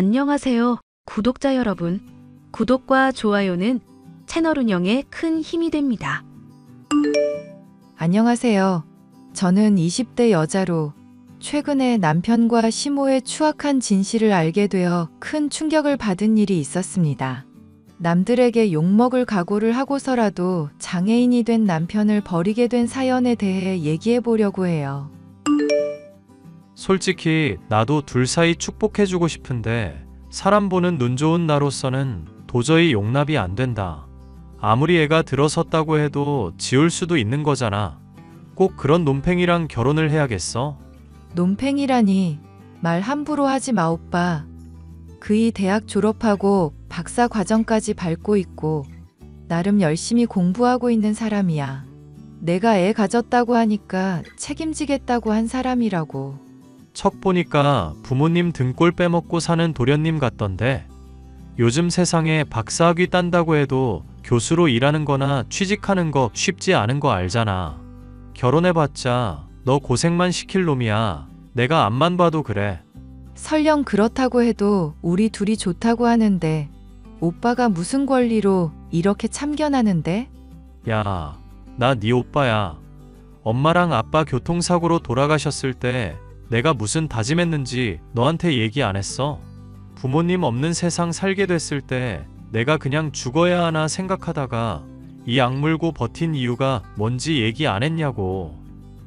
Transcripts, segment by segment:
안녕하세요, 구독자 여러분. 구독과 좋아요는 채널 운영에 큰 힘이 됩니다. 안녕하세요. 저는 20대 여자로 최근에 남편과 시모의 추악한 진실을 알게 되어 큰 충격을 받은 일이 있었습니다. 남들에게 욕먹을 각오를 하고서라도 장애인이 된 남편을 버리게 된 사연에 대해 얘기해 보려고 해요. 솔직히 나도 둘 사이 축복해주고 싶은데 사람 보는 눈 좋은 나로서는 도저히 용납이 안 된다. 아무리 애가 들어섰다고 해도 지울 수도 있는 거잖아. 꼭 그런 논팽이랑 결혼을 해야겠어? 논팽이라니 말 함부로 하지 마 오빠. 그이 대학 졸업하고 박사 과정까지 밟고 있고 나름 열심히 공부하고 있는 사람이야. 내가 애 가졌다고 하니까 책임지겠다고 한 사람이라고. 척 보니까 부모님 등골 빼먹고 사는 도련님 같던데 요즘 세상에 박사학위 딴다고 해도 교수로 일하는 거나 취직하는 거 쉽지 않은 거 알잖아. 결혼해봤자 너 고생만 시킬 놈이야. 내가 앞만 봐도 그래. 설령 그렇다고 해도 우리 둘이 좋다고 하는데 오빠가 무슨 권리로 이렇게 참견하는데? 야, 나 네 오빠야. 엄마랑 아빠 교통사고로 돌아가셨을 때 내가 무슨 다짐했는지 너한테 얘기 안 했어? 부모님 없는 세상 살게 됐을 때 내가 그냥 죽어야 하나 생각하다가 이 악물고 버틴 이유가 뭔지 얘기 안 했냐고.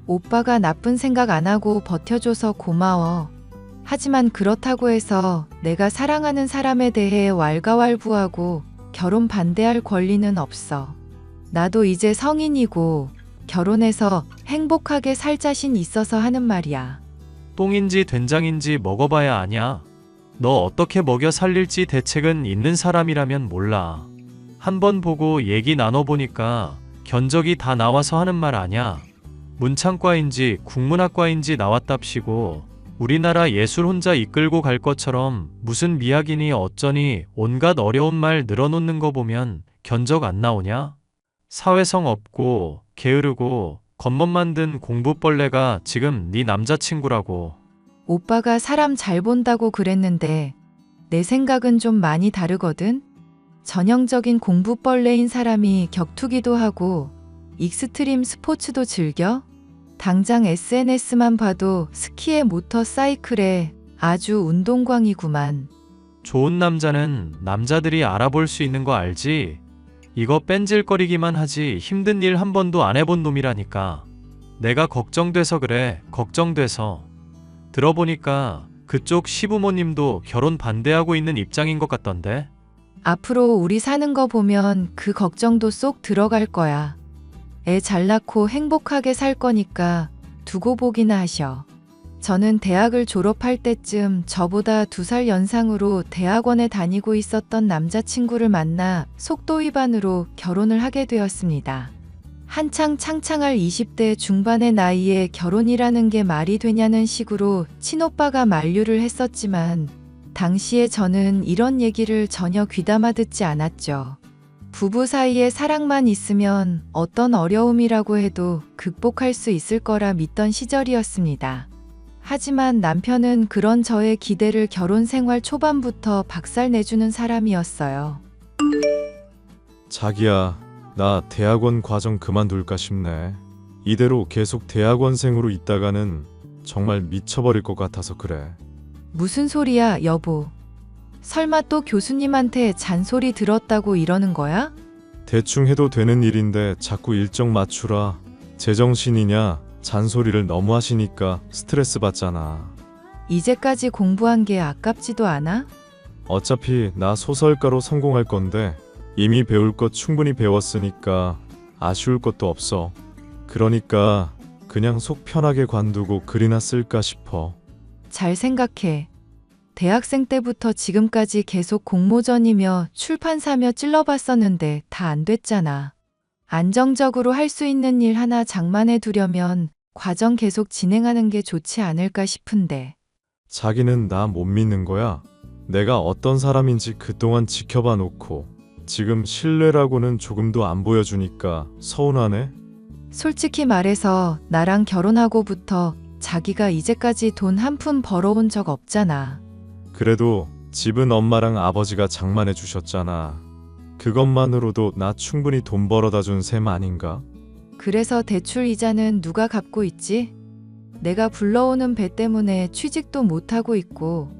오빠가 나쁜 생각 안 하고 버텨줘서 고마워. 하지만 그렇다고 해서 내가 사랑하는 사람에 대해 왈가왈부하고 결혼 반대할 권리는 없어. 나도 이제 성인이고 결혼해서 행복하게 살 자신 있어서 하는 말이야. 똥인지 된장인지 먹어봐야 아냐. 너 어떻게 먹여 살릴지 대책은 있는 사람이라면 몰라. 한번 보고 얘기 나눠보니까 견적이 다 나와서 하는 말 아냐. 문창과인지 국문학과인지 나왔답시고 우리나라 예술 혼자 이끌고 갈 것처럼 무슨 미학이니 어쩌니 온갖 어려운 말 늘어놓는 거 보면 견적 안 나오냐? 사회성 없고 게으르고 겉멋 만든 공부벌레가 지금 네 남자친구라고. 오빠가 사람 잘 본다고 그랬는데 내 생각은 좀 많이 다르거든? 전형적인 공부벌레인 사람이 격투기도 하고 익스트림 스포츠도 즐겨? 당장 SNS만 봐도 스키에 모터사이클에 아주 운동광이구만. 좋은 남자는 남자들이 알아볼 수 있는 거 알지? 이거 뺀질거리기만 하지 힘든 일 한 번도 안 해본 놈이라니까. 내가 걱정돼서 그래. 걱정돼서. 들어보니까 그쪽 시부모님도 결혼 반대하고 있는 입장인 것 같던데? 앞으로 우리 사는 거 보면 그 걱정도 쏙 들어갈 거야. 애 잘 낳고 행복하게 살 거니까 두고 보기나 하셔. 저는 대학을 졸업할 때쯤 저보다 2살 연상으로 대학원에 다니고 있었던 남자친구를 만나 속도 위반으로 결혼을 하게 되었습니다. 한창 창창할 20대 중반의 나이에 결혼이라는 게 말이 되냐는 식으로 친오빠가 만류를 했었지만 당시에 저는 이런 얘기를 전혀 귀담아 듣지 않았죠. 부부 사이에 사랑만 있으면 어떤 어려움이라고 해도 극복할 수 있을 거라 믿던 시절이었습니다. 하지만 남편은 그런 저의 기대를 결혼 생활 초반부터 박살내주는 사람이었어요. 자기야, 나 대학원 과정 그만둘까 싶네. 이대로 계속 대학원생으로 있다가는 정말 미쳐버릴 것 같아서 그래. 무슨 소리야, 여보. 설마 또 교수님한테 잔소리 들었다고 이러는 거야? 대충 해도 되는 일인데 자꾸 일정 맞추라. 제정신이냐? 잔소리를 너무 하시니까 스트레스 받잖아. 이제까지 공부한 게 아깝지도 않아? 어차피 나 소설가로 성공할 건데 이미 배울 것 충분히 배웠으니까 아쉬울 것도 없어. 그러니까 그냥 속 편하게 관두고 글이나 쓸까 싶어. 잘 생각해. 대학생 때부터 지금까지 계속 공모전이며 출판사며 찔러봤었는데 다 안 됐잖아. 안정적으로 할 수 있는 일 하나 장만해 두려면 과정 계속 진행하는 게 좋지 않을까 싶은데. 자기는 나 못 믿는 거야? 내가 어떤 사람인지 그동안 지켜봐 놓고 지금 신뢰라고는 조금도 안 보여주니까 서운하네? 솔직히 말해서 나랑 결혼하고부터 자기가 이제까지 돈 한 푼 벌어온 적 없잖아. 그래도 집은 엄마랑 아버지가 장만해 주셨잖아. 그것만으로도 나 충분히 돈 벌어다 준 셈 아닌가? 그래서 대출 이자는 누가 갚고 있지? 내가 불러오는 배 때문에 취직도 못하고 있고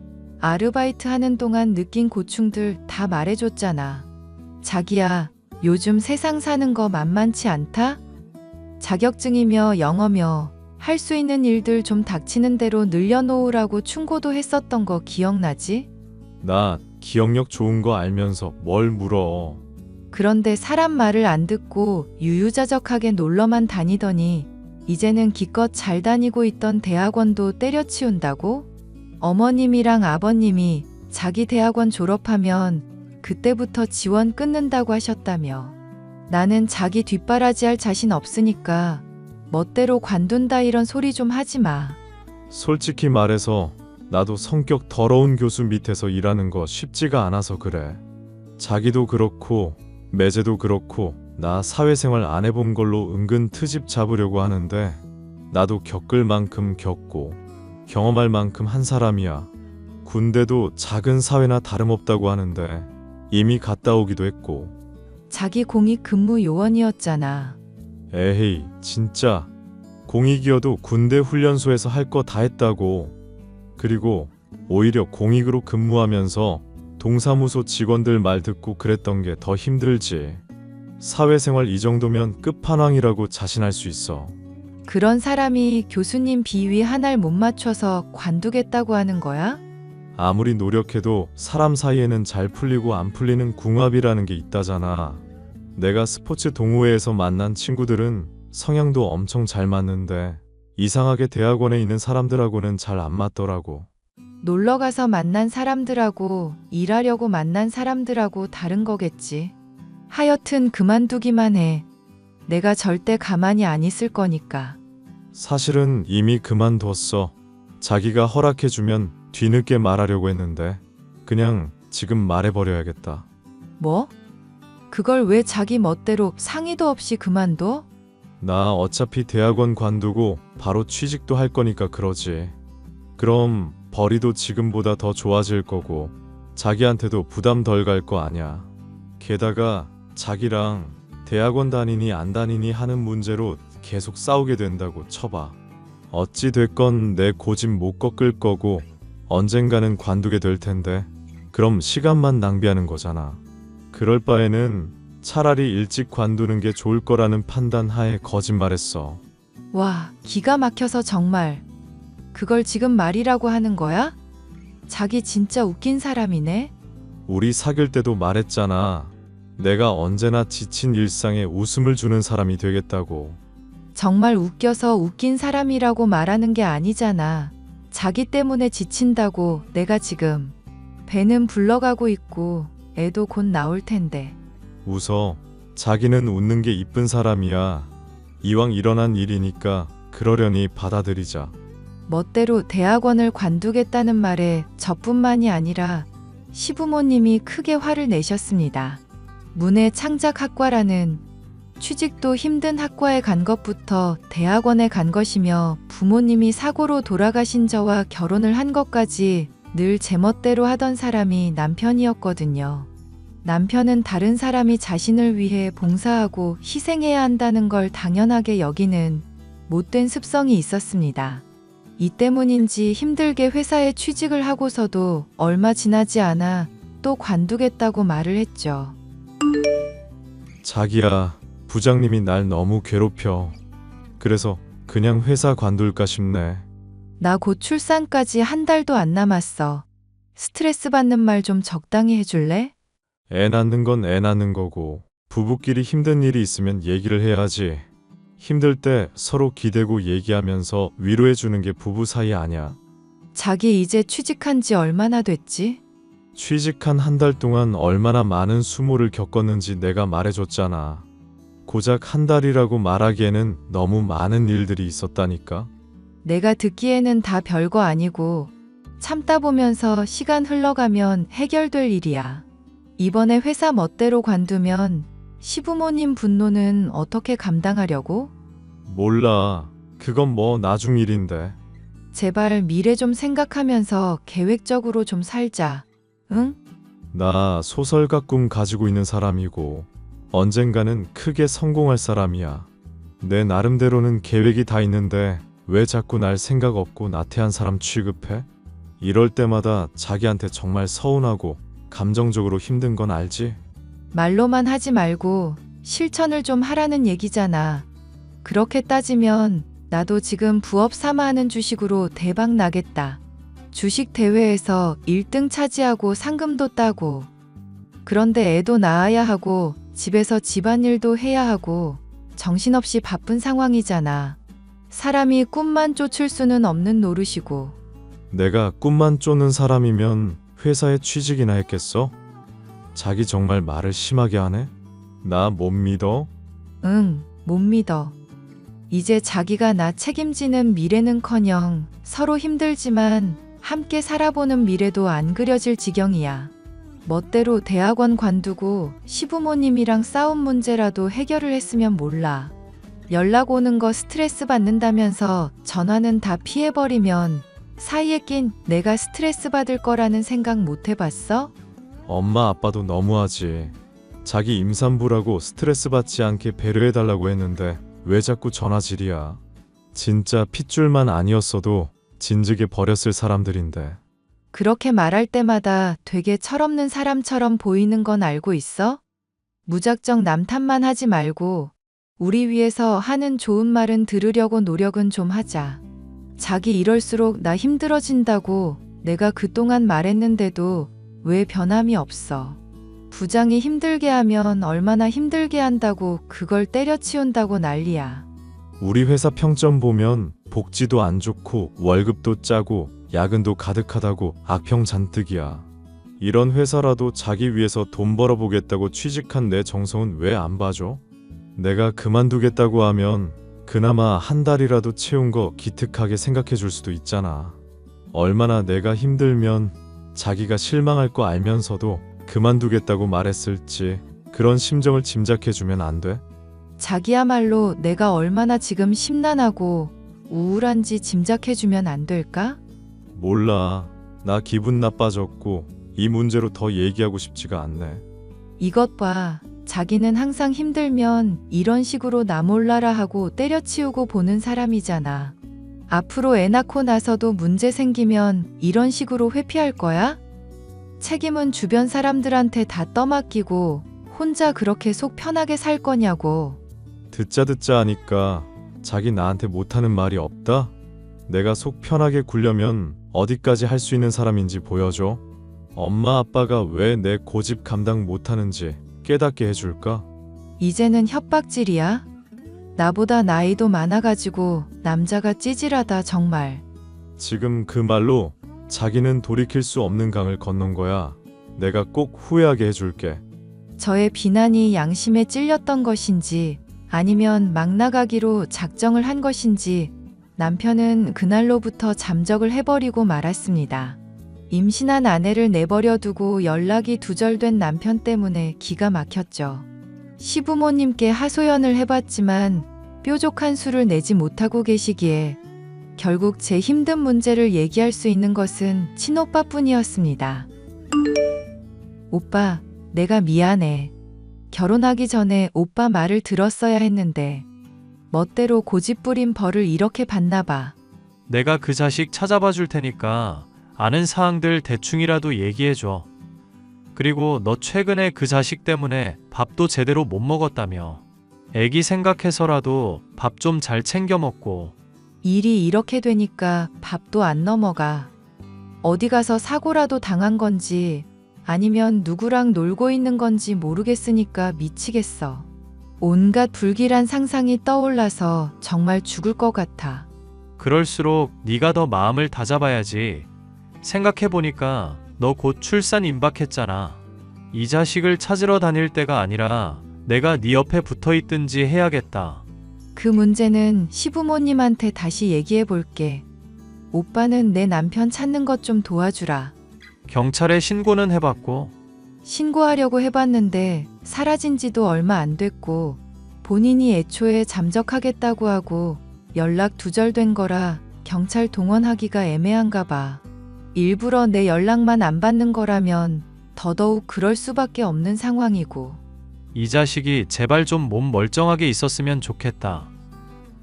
아르바이트 하는 동안 느낀 고충들 다 말해줬잖아. 자기야, 요즘 세상 사는 거 만만치 않다? 자격증이며 영어며 할 수 있는 일들 좀 닥치는 대로 늘려놓으라고 충고도 했었던 거 기억나지? 나 기억력 좋은 거 알면서 뭘 물어. 그런데 사람 말을 안 듣고 유유자적하게 놀러만 다니더니 이제는 기껏 잘 다니고 있던 대학원도 때려치운다고? 어머님이랑 아버님이 자기 대학원 졸업하면 그때부터 지원 끊는다고 하셨다며. 나는 자기 뒷바라지할 자신 없으니까 멋대로 관둔다 이런 소리 좀 하지 마. 솔직히 말해서 나도 성격 더러운 교수 밑에서 일하는 거 쉽지가 않아서 그래. 자기도 그렇고 매제도 그렇고 나 사회생활 안 해본 걸로 은근 트집 잡으려고 하는데 나도 겪을 만큼 겪고 경험할 만큼 한 사람이야. 군대도 작은 사회나 다름없다고 하는데 이미 갔다 오기도 했고. 자기 공익 근무 요원이었잖아. 에헤이 진짜 공익이어도 군대 훈련소에서 할 거 다 했다고. 그리고 오히려 공익으로 근무하면서 동사무소 직원들 말 듣고 그랬던 게 더 힘들지. 사회생활 이 정도면 끝판왕이라고 자신할 수 있어. 그런 사람이 교수님 비위 하나를 못 맞춰서 관두겠다고 하는 거야? 아무리 노력해도 사람 사이에는 잘 풀리고 안 풀리는 궁합이라는 게 있다잖아. 내가 스포츠 동호회에서 만난 친구들은 성향도 엄청 잘 맞는데 이상하게 대학원에 있는 사람들하고는 잘 안 맞더라고. 놀러 가서 만난 사람들하고 일하려고 만난 사람들하고 다른 거겠지. 하여튼 그만두기만 해. 내가 절대 가만히 안 있을 거니까. 사실은 이미 그만뒀어. 자기가 허락해주면 뒤늦게 말하려고 했는데 그냥 지금 말해버려야겠다. 뭐? 그걸 왜 자기 멋대로 상의도 없이 그만둬? 나 어차피 대학원 관두고 바로 취직도 할 거니까 그러지. 그럼 벌이도 지금보다 더 좋아질 거고 자기한테도 부담 덜 갈 거 아냐. 게다가 자기랑 대학원 다니니 안 다니니 하는 문제로 계속 싸우게 된다고 쳐봐. 어찌 됐건 내 고집 못 꺾을 거고 언젠가는 관두게 될 텐데 그럼 시간만 낭비하는 거잖아. 그럴 바에는 차라리 일찍 관두는 게 좋을 거라는 판단 하에 거짓말했어. 와, 기가 막혀서 정말. 그걸 지금 말이라고 하는 거야? 자기 진짜 웃긴 사람이네. 우리 사귈 때도 말했잖아. 내가 언제나 지친 일상에 웃음을 주는 사람이 되겠다고. 정말 웃겨서 웃긴 사람이라고 말하는 게 아니잖아. 자기 때문에 지친다고 내가 지금. 배는 불러가고 있고 애도 곧 나올 텐데. 웃어. 자기는 웃는 게 이쁜 사람이야. 이왕 일어난 일이니까 그러려니 받아들이자. 멋대로 대학원을 관두겠다는 말에 저뿐만이 아니라 시부모님이 크게 화를 내셨습니다. 문해창작학과라는 취직도 힘든 학과에 간 것부터 대학원에 간 것이며 부모님이 사고로 돌아가신 저와 결혼을 한 것까지 늘 제멋대로 하던 사람이 남편이었거든요. 남편은 다른 사람이 자신을 위해 봉사하고 희생해야 한다는 걸 당연하게 여기는 못된 습성이 있었습니다. 이 때문인지 힘들게 회사에 취직을 하고서도 얼마 지나지 않아 또 관두겠다고 말을 했죠. 자기야, 부장님이 날 너무 괴롭혀. 그래서 그냥 회사 관둘까 싶네. 나 곧 출산까지 한 달도 안 남았어. 스트레스 받는 말 좀 적당히 해줄래? 애 낳는 건 애 낳는 거고 부부끼리 힘든 일이 있으면 얘기를 해야지. 힘들 때 서로 기대고 얘기하면서 위로해 주는 게 부부 사이 아냐. 자기 이제 취직한 지 얼마나 됐지? 취직한 한 달 동안 얼마나 많은 수모를 겪었는지 내가 말해줬잖아. 고작 한 달이라고 말하기에는 너무 많은 일들이 있었다니까. 내가 듣기에는 다 별거 아니고 참다 보면서 시간 흘러가면 해결될 일이야. 이번에 회사 멋대로 관두면 시부모님 분노는 어떻게 감당하려고? 몰라. 그건 뭐 나중 일인데. 제발 미래 좀 생각하면서 계획적으로 좀 살자. 응? 나 소설가 꿈 가지고 있는 사람이고 언젠가는 크게 성공할 사람이야. 내 나름대로는 계획이 다 있는데 왜 자꾸 날 생각 없고 나태한 사람 취급해? 이럴 때마다 자기한테 정말 서운하고 감정적으로 힘든 건 알지? 말로만 하지 말고 실천을 좀 하라는 얘기잖아. 그렇게 따지면 나도 지금 부업 삼아 하는 주식으로 대박 나겠다. 주식 대회에서 1등 차지하고 상금도 따고. 그런데 애도 낳아야 하고 집에서 집안일도 해야 하고 정신없이 바쁜 상황이잖아. 사람이 꿈만 쫓을 수는 없는 노릇이고. 내가 꿈만 쫓는 사람이면 회사에 취직이나 했겠어? 자기 정말 말을 심하게 하네? 나 못 믿어? 응, 못 믿어. 이제 자기가 나 책임지는 미래는커녕 서로 힘들지만 함께 살아보는 미래도 안 그려질 지경이야. 멋대로 대학원 관두고 시부모님이랑 싸운 문제라도 해결을 했으면 몰라. 연락 오는 거 스트레스 받는다면서 전화는 다 피해버리면 사이에 낀 내가 스트레스 받을 거라는 생각 못 해봤어? 엄마 아빠도 너무하지. 자기 임산부라고 스트레스 받지 않게 배려해달라고 했는데 왜 자꾸 전화질이야. 진짜 핏줄만 아니었어도 진즉에 버렸을 사람들인데. 그렇게 말할 때마다 되게 철없는 사람처럼 보이는 건 알고 있어? 무작정 남 탓만 하지 말고 우리 위해서 하는 좋은 말은 들으려고 노력은 좀 하자. 자기 이럴수록 나 힘들어진다고 내가 그동안 말했는데도 왜 변함이 없어. 부장이 힘들게 하면 얼마나 힘들게 한다고 그걸 때려치운다고 난리야. 우리 회사 평점 보면 복지도 안 좋고 월급도 짜고 야근도 가득하다고 악평 잔뜩이야. 이런 회사라도 자기 위해서 돈 벌어보겠다고 취직한 내 정성은 왜 안 봐줘? 내가 그만두겠다고 하면 그나마 한 달이라도 채운 거 기특하게 생각해 줄 수도 있잖아. 얼마나 내가 힘들면 자기가 실망할 거 알면서도 그만두겠다고 말했을지 그런 심정을 짐작해 주면 안 돼? 자기야말로 내가 얼마나 지금 심란하고 우울한지 짐작해 주면 안 될까? 몰라. 나 기분 나빠졌고 이 문제로 더 얘기하고 싶지가 않네. 이것 봐. 자기는 항상 힘들면 이런 식으로 나 몰라라 하고 때려치우고 보는 사람이잖아. 앞으로 애 낳고 나서도 문제 생기면 이런 식으로 회피할 거야? 책임은 주변 사람들한테 다 떠맡기고 혼자 그렇게 속 편하게 살 거냐고. 듣자 하니까 자기 나한테 못하는 말이 없다? 내가 속 편하게 굴려면 어디까지 할 수 있는 사람인지 보여줘. 엄마 아빠가 왜 내 고집 감당 못하는지 깨닫게 해줄까? 이제는 협박질이야? 나보다 나이도 많아가지고 남자가 찌질하다 정말. 지금 그 말로 자기는 돌이킬 수 없는 강을 건넌 거야. 내가 꼭 후회하게 해줄게. 저의 비난이 양심에 찔렸던 것인지 아니면 막 나가기로 작정을 한 것인지 남편은 그날로부터 잠적을 해버리고 말았습니다. 임신한 아내를 내버려 두고 연락이 두절된 남편 때문에 기가 막혔죠. 시부모님께 하소연을 해봤지만 뾰족한 수를 내지 못하고 계시기에 결국 제 힘든 문제를 얘기할 수 있는 것은 친오빠뿐이었습니다. 오빠, 내가 미안해. 결혼하기 전에 오빠 말을 들었어야 했는데 멋대로 고집부린 벌을 이렇게 받나 봐. 내가 그 자식 찾아봐 줄 테니까 아는 사항들 대충이라도 얘기해줘. 그리고 너 최근에 그 자식 때문에 밥도 제대로 못 먹었다며. 애기 생각해서라도 밥 좀 잘 챙겨 먹고. 일이 이렇게 되니까 밥도 안 넘어가. 어디 가서 사고라도 당한 건지 아니면 누구랑 놀고 있는 건지 모르겠으니까 미치겠어. 온갖 불길한 상상이 떠올라서 정말 죽을 것 같아. 그럴수록 네가 더 마음을 다잡아야지. 생각해보니까 너 곧 출산 임박했잖아. 이 자식을 찾으러 다닐 때가 아니라 내가 네 옆에 붙어있든지 해야겠다. 그 문제는 시부모님한테 다시 얘기해 볼게. 오빠는 내 남편 찾는 것 좀 도와주라. 경찰에 신고는 해봤고. 신고하려고 해봤는데 사라진 지도 얼마 안 됐고 본인이 애초에 잠적하겠다고 하고 연락 두절된 거라 경찰 동원하기가 애매한가 봐. 일부러 내 연락만 안 받는 거라면 더더욱 그럴 수밖에 없는 상황이고. 이 자식이 제발 좀 몸 멀쩡하게 있었으면 좋겠다.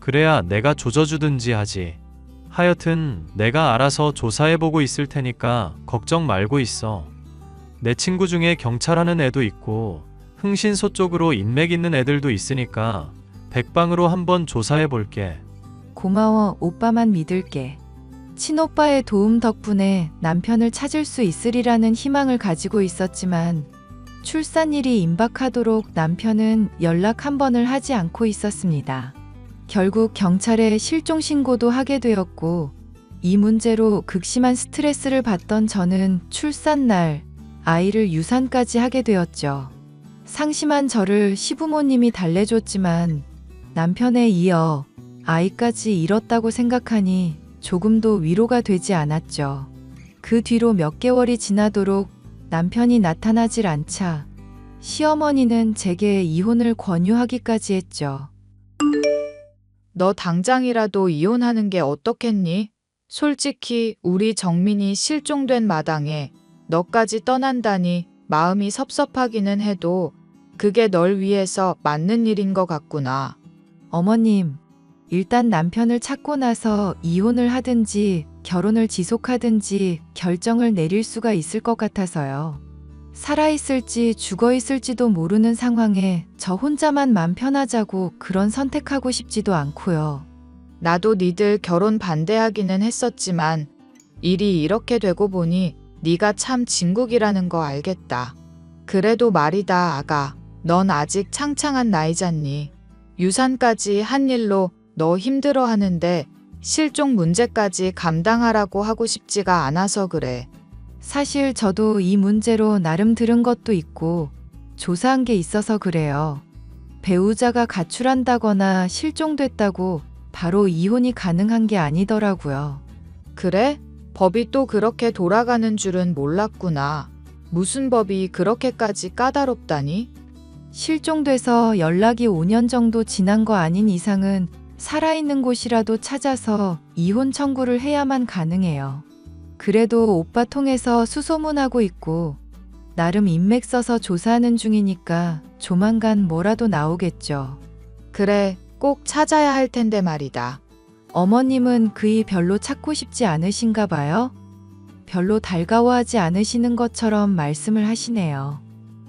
그래야 내가 조져주든지 하지. 하여튼 내가 알아서 조사해보고 있을 테니까 걱정 말고 있어. 내 친구 중에 경찰 하는 애도 있고 흥신소 쪽으로 인맥 있는 애들도 있으니까 백방으로 한번 조사해볼게. 고마워, 오빠만 믿을게. 친오빠의 도움 덕분에 남편을 찾을 수 있으리라는 희망을 가지고 있었지만 출산일이 임박하도록 남편은 연락 한 번을 하지 않고 있었습니다. 결국 경찰에 실종 신고도 하게 되었고 이 문제로 극심한 스트레스를 받던 저는 출산날 아이를 유산까지 하게 되었죠. 상심한 저를 시부모님이 달래줬지만 남편에 이어 아이까지 잃었다고 생각하니 조금도 위로가 되지 않았죠. 그 뒤로 몇 개월이 지나도록 남편이 나타나질 않자 시어머니는 제게 이혼을 권유하기까지 했죠. 너 당장이라도 이혼하는 게 어떻겠니? 솔직히 우리 정민이 실종된 마당에 너까지 떠난다니 마음이 섭섭하기는 해도 그게 널 위해서 맞는 일인 것 같구나. 어머님, 일단 남편을 찾고 나서 이혼을 하든지 결혼을 지속하든지 결정을 내릴 수가 있을 것 같아서요. 살아있을지 죽어있을지도 모르는 상황에 저 혼자만 맘 편하자고 그런 선택하고 싶지도 않고요. 나도 니들 결혼 반대하기는 했었지만 일이 이렇게 되고 보니 네가 참 진국이라는 거 알겠다. 그래도 말이다 아가, 넌 아직 창창한 나이잖니. 유산까지 한 일로 너 힘들어 하는데 실종 문제까지 감당하라고 하고 싶지가 않아서 그래. 사실 저도 이 문제로 나름 들은 것도 있고 조사한 게 있어서 그래요. 배우자가 가출한다거나 실종됐다고 바로 이혼이 가능한 게 아니더라고요. 그래? 법이 또 그렇게 돌아가는 줄은 몰랐구나. 무슨 법이 그렇게까지 까다롭다니? 실종돼서 연락이 5년 정도 지난 거 아닌 이상은 살아있는 곳이라도 찾아서 이혼 청구를 해야만 가능해요. 그래도 오빠 통해서 수소문하고 있고 나름 인맥 써서 조사하는 중이니까 조만간 뭐라도 나오겠죠. 그래, 꼭 찾아야 할 텐데 말이다. 어머님은 그이 별로 찾고 싶지 않으신가 봐요. 별로 달가워하지 않으시는 것처럼 말씀을 하시네요.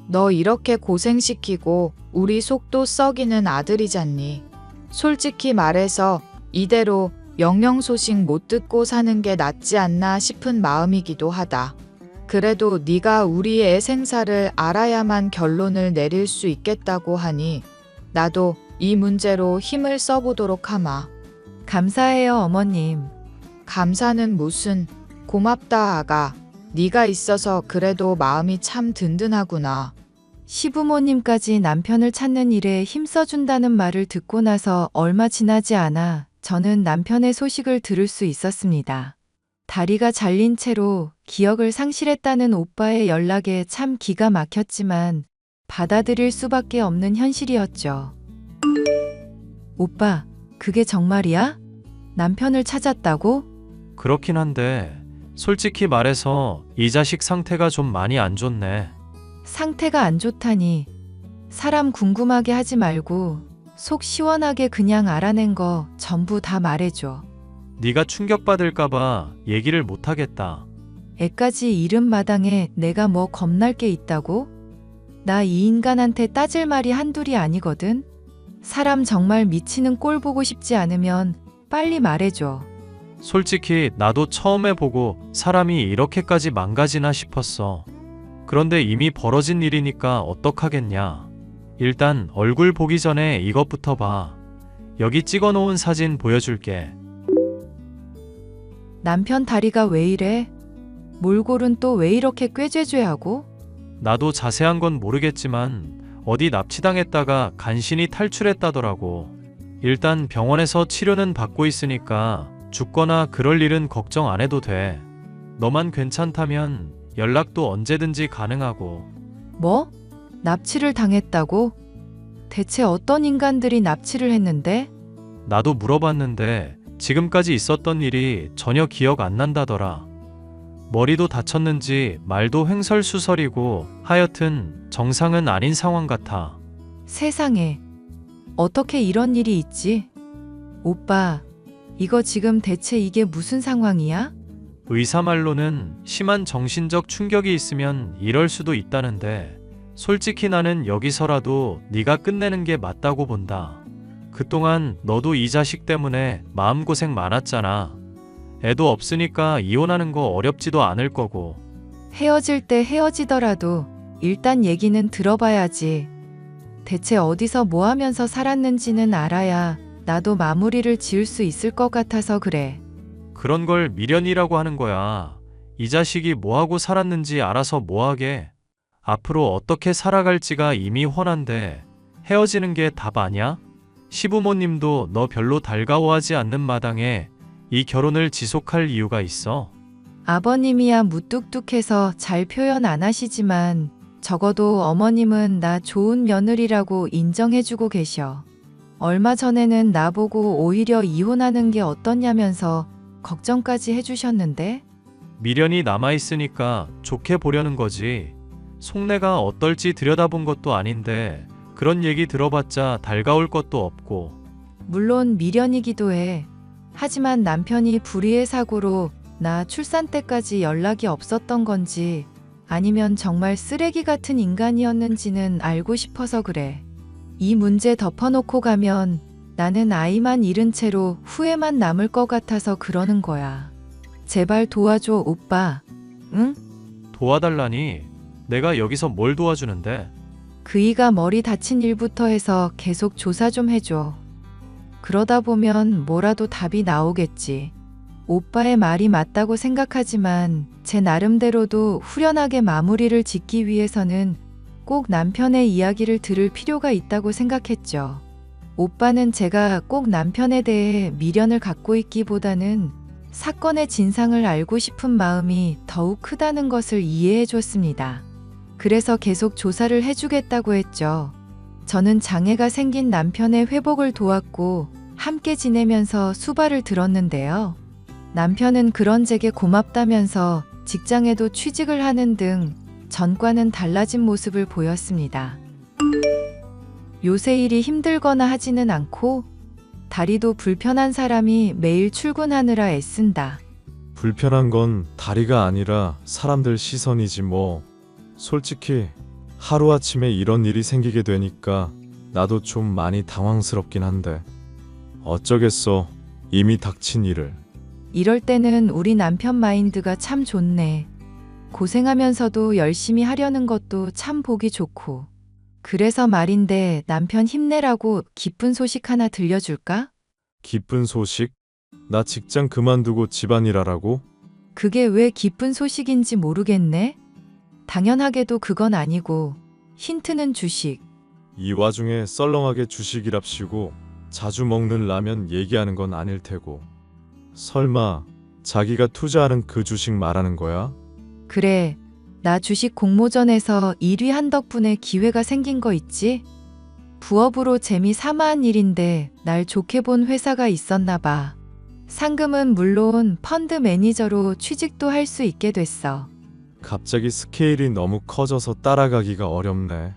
너 이렇게 고생시키고 우리 속도 썩이는 아들이잖니. 솔직히 말해서 이대로 영영소식 못 듣고 사는 게 낫지 않나 싶은 마음이기도 하다. 그래도 네가 우리 애 생사를 알아야만 결론을 내릴 수 있겠다고 하니 나도 이 문제로 힘을 써보도록 하마. 감사해요, 어머님. 감사는 무슨, 고맙다 아가. 네가 있어서 그래도 마음이 참 든든하구나. 시부모님까지 남편을 찾는 일에 힘써준다는 말을 듣고 나서 얼마 지나지 않아 저는 남편의 소식을 들을 수 있었습니다. 다리가 잘린 채로 기억을 상실했다는 오빠의 연락에 참 기가 막혔지만 받아들일 수밖에 없는 현실이었죠. 오빠, 그게 정말이야? 남편을 찾았다고? 그렇긴 한데 솔직히 말해서 이 자식 상태가 좀 많이 안 좋네. 상태가 안 좋다니. 사람 궁금하게 하지 말고 속 시원하게 그냥 알아낸 거 전부 다 말해줘. 네가 충격받을까봐 얘기를 못하겠다. 애까지 잃은 마당에 내가 뭐 겁날 게 있다고? 나 이 인간한테 따질 말이 한둘이 아니거든? 사람 정말 미치는 꼴 보고 싶지 않으면 빨리 말해줘. 솔직히 나도 처음에 보고 사람이 이렇게까지 망가지나 싶었어. 그런데 이미 벌어진 일이니까 어떡하겠냐. 일단 얼굴 보기 전에 이것부터 봐. 여기 찍어놓은 사진 보여줄게. 남편 다리가 왜 이래? 몰골은 또 왜 이렇게 꾀죄죄하고? 나도 자세한 건 모르겠지만 어디 납치당했다가 간신히 탈출했다더라고. 일단 병원에서 치료는 받고 있으니까 죽거나 그럴 일은 걱정 안 해도 돼. 너만 괜찮다면 연락도 언제든지 가능하고. 뭐? 납치를 당했다고? 대체 어떤 인간들이 납치를 했는데? 나도 물어봤는데 지금까지 있었던 일이 전혀 기억 안 난다더라. 머리도 다쳤는지 말도 횡설수설이고 하여튼 정상은 아닌 상황 같아. 세상에, 어떻게 이런 일이 있지? 오빠, 이거 지금 대체 이게 무슨 상황이야? 의사 말로는 심한 정신적 충격이 있으면 이럴 수도 있다는데 솔직히 나는 여기서라도 네가 끝내는 게 맞다고 본다. 그동안 너도 이 자식 때문에 마음고생 많았잖아. 애도 없으니까 이혼하는 거 어렵지도 않을 거고. 헤어질 때 헤어지더라도 일단 얘기는 들어봐야지. 대체 어디서 뭐 하면서 살았는지는 알아야 나도 마무리를 지을 수 있을 것 같아서 그래. 그런 걸 미련이라고 하는 거야. 이 자식이 뭐하고 살았는지 알아서 뭐하게. 앞으로 어떻게 살아갈지가 이미 훤한데 헤어지는 게 답 아냐? 시부모님도 너 별로 달가워하지 않는 마당에 이 결혼을 지속할 이유가 있어? 아버님이야 무뚝뚝해서 잘 표현 안 하시지만 적어도 어머님은 나 좋은 며느리라고 인정해주고 계셔. 얼마 전에는 나보고 오히려 이혼하는 게 어떠냐면서 걱정까지 해주셨는데 미련이 남아있으니까 좋게 보려는 거지. 속내가 어떨지 들여다본 것도 아닌데 그런 얘기 들어봤자 달가울 것도 없고. 물론 미련이기도 해. 하지만 남편이 불의의 사고로 나 출산 때까지 연락이 없었던 건지 아니면 정말 쓰레기 같은 인간이었는지는 알고 싶어서 그래. 이 문제 덮어놓고 가면 나는 아이만 잃은 채로 후회만 남을 것 같아서 그러는 거야. 제발 도와줘, 오빠. 응? 도와달라니? 내가 여기서 뭘 도와주는데? 그이가 머리 다친 일부터 해서 계속 조사 좀 해줘. 그러다 보면 뭐라도 답이 나오겠지. 오빠의 말이 맞다고 생각하지만 제 나름대로도 후련하게 마무리를 짓기 위해서는 꼭 남편의 이야기를 들을 필요가 있다고 생각했죠. 오빠는 제가 꼭 남편에 대해 미련을 갖고 있기보다는 사건의 진상을 알고 싶은 마음이 더욱 크다는 것을 이해해 줬습니다. 그래서 계속 조사를 해주겠다고 했죠. 저는 장애가 생긴 남편의 회복을 도왔고 함께 지내면서 수발을 들었는데요. 남편은 그런 제게 고맙다면서 직장에도 취직을 하는 등 전과는 달라진 모습을 보였습니다. 요새 일이 힘들거나 하지는 않고 다리도 불편한 사람이 매일 출근하느라 애쓴다. 불편한 건 다리가 아니라 사람들 시선이지 뭐. 솔직히 하루아침에 이런 일이 생기게 되니까 나도 좀 많이 당황스럽긴 한데 어쩌겠어. 이미 닥친 일을. 이럴 때는 우리 남편 마인드가 참 좋네. 고생하면서도 열심히 하려는 것도 참 보기 좋고. 그래서 말인데 남편 힘내라고 기쁜 소식 하나 들려줄까? 기쁜 소식? 나 직장 그만두고 집안일 하라고? 그게 왜 기쁜 소식인지 모르겠네? 당연하게도 그건 아니고 힌트는 주식. 이 와중에 썰렁하게 주식이랍시고 자주 먹는 라면 얘기하는 건 아닐 테고. 설마 자기가 투자하는 그 주식 말하는 거야? 그래, 나 주식 공모전에서 1위 한 덕분에 기회가 생긴 거 있지? 부업으로 재미 삼아 한 일인데 날 좋게 본 회사가 있었나 봐. 상금은 물론 펀드 매니저로 취직도 할 수 있게 됐어. 갑자기 스케일이 너무 커져서 따라가기가 어렵네.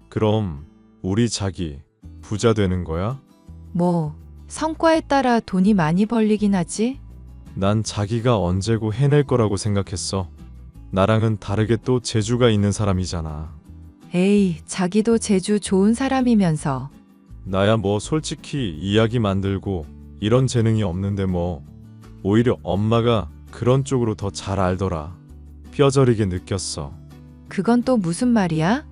그럼 우리 자기 부자 되는 거야? 뭐, 성과에 따라 돈이 많이 벌리긴 하지? 난 자기가 언제고 해낼 거라고 생각했어. 나랑은 다르게 또 재주가 있는 사람이잖아. 에이, 자기도 재주 좋은 사람이면서. 나야 뭐 솔직히 이야기 만들고 이런 재능이 없는데 뭐. 오히려 엄마가 그런 쪽으로 더 잘 알더라. 뼈저리게 느꼈어. 그건 또 무슨 말이야?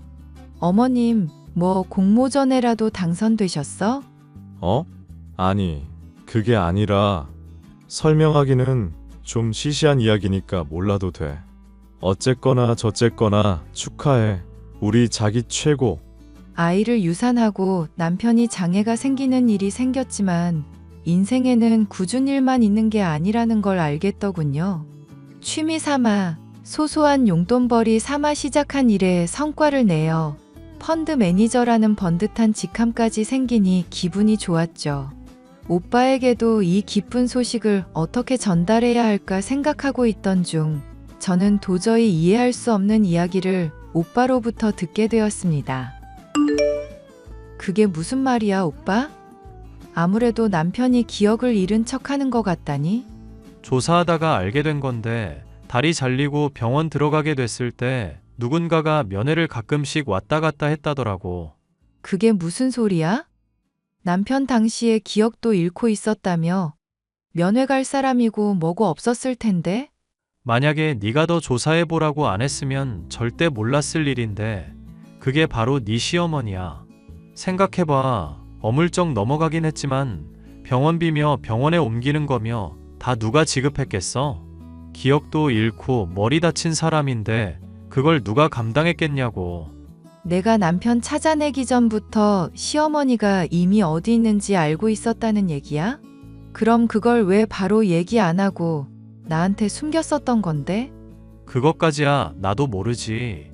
어머님, 뭐 공모전에라도 당선되셨어? 어? 아니, 그게 아니라 설명하기는 좀 시시한 이야기니까 몰라도 돼. 어쨌거나 저쨌거나 축하해. 우리 자기 최고. 아이를 유산하고 남편이 장애가 생기는 일이 생겼지만 인생에는 꾸준 일만 있는 게 아니라는 걸 알겠더군요. 취미 삼아 소소한 용돈벌이 삼아 시작한 일에 성과를 내어 펀드 매니저라는 번듯한 직함까지 생기니 기분이 좋았죠. 오빠에게도 이 기쁜 소식을 어떻게 전달해야 할까 생각하고 있던 중 저는 도저히 이해할 수 없는 이야기를 오빠로부터 듣게 되었습니다. 그게 무슨 말이야, 오빠? 아무래도 남편이 기억을 잃은 척하는 것 같다니? 조사하다가 알게 된 건데 다리 잘리고 병원 들어가게 됐을 때 누군가가 면회를 가끔씩 왔다 갔다 했다더라고. 그게 무슨 소리야? 남편 당시에 기억도 잃고 있었다며? 면회 갈 사람이고 뭐고 없었을 텐데? 만약에 네가 더 조사해보라고 안 했으면 절대 몰랐을 일인데 그게 바로 네 시어머니야. 생각해봐. 어물쩍 넘어가긴 했지만 병원비며 병원에 옮기는 거며 다 누가 지급했겠어? 기억도 잃고 머리 다친 사람인데 그걸 누가 감당했겠냐고. 내가 남편 찾아내기 전부터 시어머니가 이미 어디 있는지 알고 있었다는 얘기야? 그럼 그걸 왜 바로 얘기 안 하고 나한테 숨겼었던 건데? 그것까지야 나도 모르지.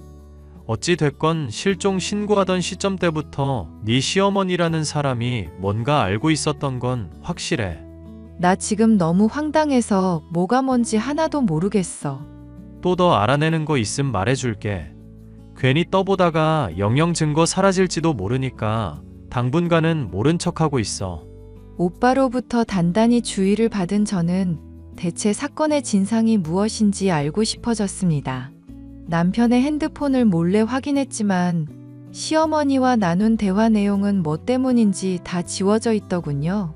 어찌 됐건 실종 신고하던 시점 때부터 네 시어머니라는 사람이 뭔가 알고 있었던 건 확실해. 나 지금 너무 황당해서 뭐가 뭔지 하나도 모르겠어. 또 더 알아내는 거 있음 말해줄게. 괜히 떠보다가 영영 증거 사라질지도 모르니까 당분간은 모른 척하고 있어. 오빠로부터 단단히 주의를 받은 저는 대체 사건의 진상이 무엇인지 알고 싶어졌습니다. 남편의 핸드폰을 몰래 확인했지만 시어머니와 나눈 대화 내용은 뭐 때문인지 다 지워져 있더군요.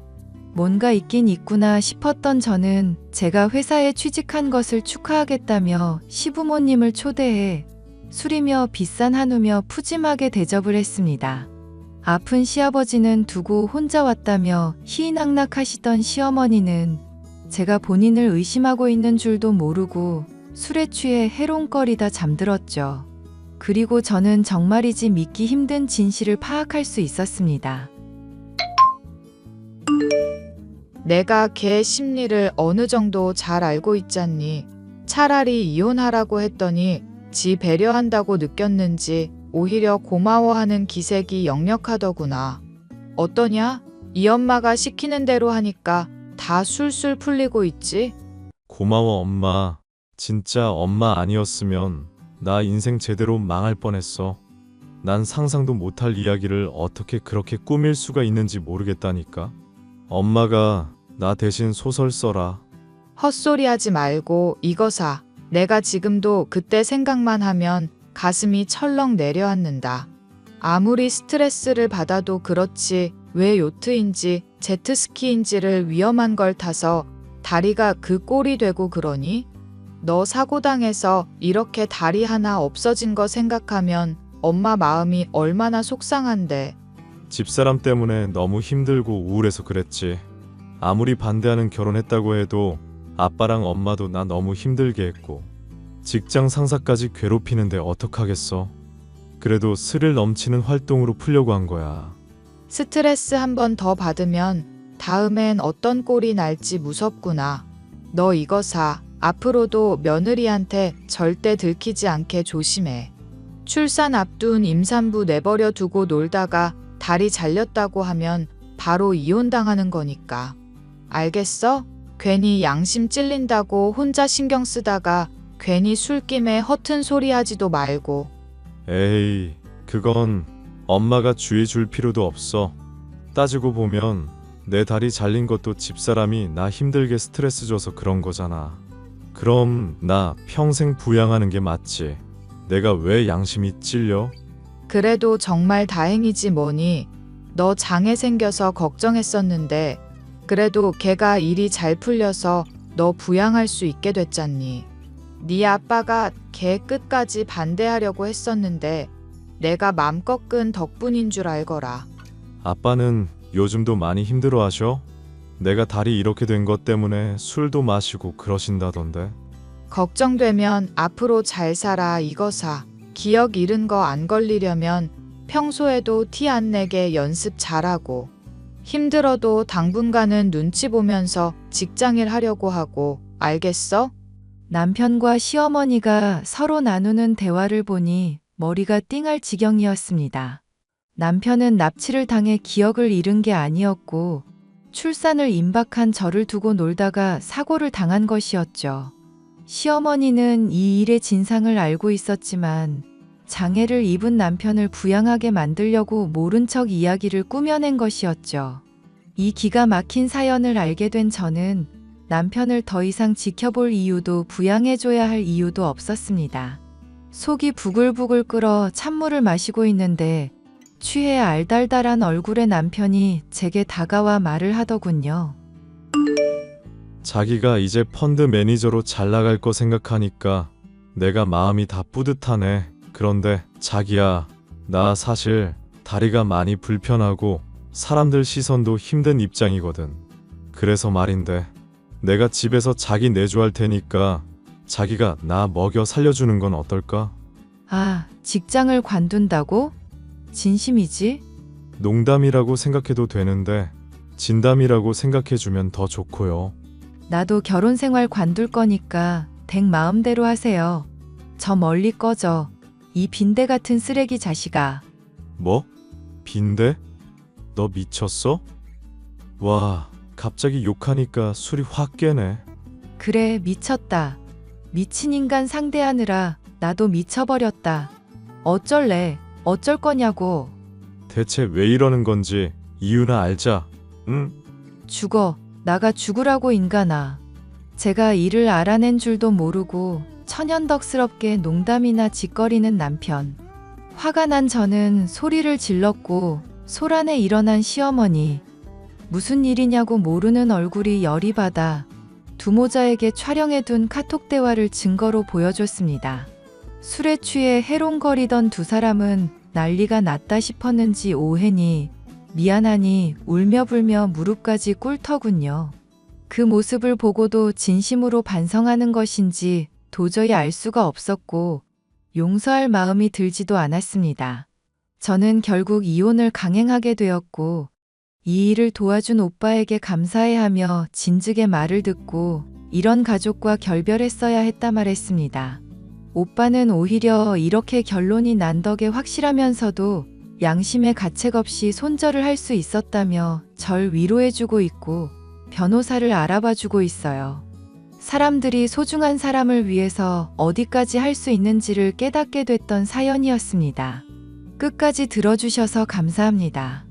뭔가 있긴 있구나 싶었던 저는 제가 회사에 취직한 것을 축하하겠다며 시부모님을 초대해 술이며 비싼 한우며 푸짐하게 대접을 했습니다. 아픈 시아버지는 두고 혼자 왔다며 희희낙낙하시던 시어머니는 제가 본인을 의심하고 있는 줄도 모르고 술에 취해 해롱거리다 잠들었죠. 그리고 저는 정말이지 믿기 힘든 진실을 파악할 수 있었습니다. 내가 걔 심리를 어느 정도 잘 알고 있잖니. 차라리 이혼하라고 했더니 지 배려한다고 느꼈는지 오히려 고마워하는 기색이 역력하더구나. 어떠냐? 이 엄마가 시키는 대로 하니까 다 술술 풀리고 있지? 고마워 엄마. 진짜 엄마 아니었으면 나 인생 제대로 망할 뻔했어. 난 상상도 못할 이야기를 어떻게 그렇게 꾸밀 수가 있는지 모르겠다니까. 엄마가 나 대신 소설 써라. 헛소리 하지 말고 이거 사. 내가 지금도 그때 생각만 하면 가슴이 철렁 내려앉는다. 아무리 스트레스를 받아도 그렇지 왜 요트인지 제트스키인지를 위험한 걸 타서 다리가 그 꼴이 되고 그러니? 너 사고당해서 이렇게 다리 하나 없어진 거 생각하면 엄마 마음이 얼마나 속상한데. 집사람 때문에 너무 힘들고 우울해서 그랬지. 아무리 반대하는 결혼했다고 해도 아빠랑 엄마도 나 너무 힘들게 했고 직장 상사까지 괴롭히는데 어떡하겠어. 그래도 스릴 넘치는 활동으로 풀려고 한 거야. 스트레스 한 번 더 받으면 다음엔 어떤 꼴이 날지 무섭구나. 너 이거 사. 앞으로도 며느리한테 절대 들키지 않게 조심해. 출산 앞둔 임산부 내버려 두고 놀다가 다리 잘렸다고 하면 바로 이혼당하는 거니까. 알겠어? 괜히 양심 찔린다고 혼자 신경 쓰다가 괜히 술김에 허튼 소리 하지도 말고. 에이, 그건 엄마가 주의 줄 필요도 없어. 따지고 보면 내 다리 잘린 것도 집사람이 나 힘들게 스트레스 줘서 그런 거잖아. 그럼 나 평생 부양하는 게 맞지. 내가 왜 양심이 찔려? 그래도 정말 다행이지 뭐니. 너 장애 생겨서 걱정했었는데 그래도 걔가 일이 잘 풀려서 너 부양할 수 있게 됐잖니. 네 아빠가 걔 끝까지 반대하려고 했었는데 내가 맘껏 끈 덕분인 줄 알거라. 아빠는 요즘도 많이 힘들어하셔? 내가 다리 이렇게 된 것 때문에 술도 마시고 그러신다던데. 걱정되면 앞으로 잘 살아 이거 사. 기억 잃은 거 안 걸리려면 평소에도 티 안 내게 연습 잘하고 힘들어도 당분간은 눈치 보면서 직장일 하려고 하고. 알겠어? 남편과 시어머니가 서로 나누는 대화를 보니 머리가 띵할 지경이었습니다. 남편은 납치를 당해 기억을 잃은 게 아니었고 출산을 임박한 저를 두고 놀다가 사고를 당한 것이었죠. 시어머니는 이 일의 진상을 알고 있었지만 장애를 입은 남편을 부양하게 만들려고 모른 척 이야기를 꾸며낸 것이었죠. 이 기가 막힌 사연을 알게 된 저는 남편을 더 이상 지켜볼 이유도 부양해줘야 할 이유도 없었습니다. 속이 부글부글 끓어 찬물을 마시고 있는데 취해 알달달한 얼굴의 남편이 제게 다가와 말을 하더군요. 자기가 이제 펀드 매니저로 잘 나갈 거 생각하니까 내가 마음이 다 뿌듯하네. 그런데 자기야, 나 사실 다리가 많이 불편하고 사람들 시선도 힘든 입장이거든. 그래서 말인데 내가 집에서 자기 내조할 테니까 자기가 나 먹여 살려주는 건 어떨까? 아, 직장을 관둔다고? 진심이지? 농담이라고 생각해도 되는데 진담이라고 생각해주면 더 좋고요. 나도 결혼 생활 관둘 거니까 댁 마음대로 하세요. 저 멀리 꺼져. 이 빈대 같은 쓰레기 자식아. 뭐? 빈대? 너 미쳤어? 와, 갑자기 욕하니까 술이 확 깨네. 그래, 미쳤다. 미친 인간 상대하느라 나도 미쳐버렸다. 어쩔래? 어쩔 거냐고. 대체 왜 이러는 건지 이유나 알자. 응? 죽어. 나가 죽으라고 인간아. 제가 이를 알아낸 줄도 모르고 천연덕스럽게 농담이나 짓거리는 남편. 화가 난 저는 소리를 질렀고 소란에 일어난 시어머니. 무슨 일이냐고 모르는 얼굴이 열이 받아 두모자에게 촬영해둔 카톡 대화를 증거로 보여줬습니다. 술에 취해 해롱거리던 두 사람은 난리가 났다 싶었는지 오해니 미안하니 울며불며 무릎까지 꿇더군요. 그 모습을 보고도 진심으로 반성하는 것인지 도저히 알 수가 없었고 용서할 마음이 들지도 않았습니다. 저는 결국 이혼을 강행하게 되었고 이 일을 도와준 오빠에게 감사해하며 진즉의 말을 듣고 이런 가족과 결별했어야 했다 말했습니다. 오빠는 오히려 이렇게 결론이 난 덕에 확실하면서도 양심의 가책 없이 손절을 할 수 있었다며 절 위로해주고 있고 변호사를 알아봐주고 있어요. 사람들이 소중한 사람을 위해서 어디까지 할 수 있는지를 깨닫게 됐던 사연이었습니다. 끝까지 들어주셔서 감사합니다.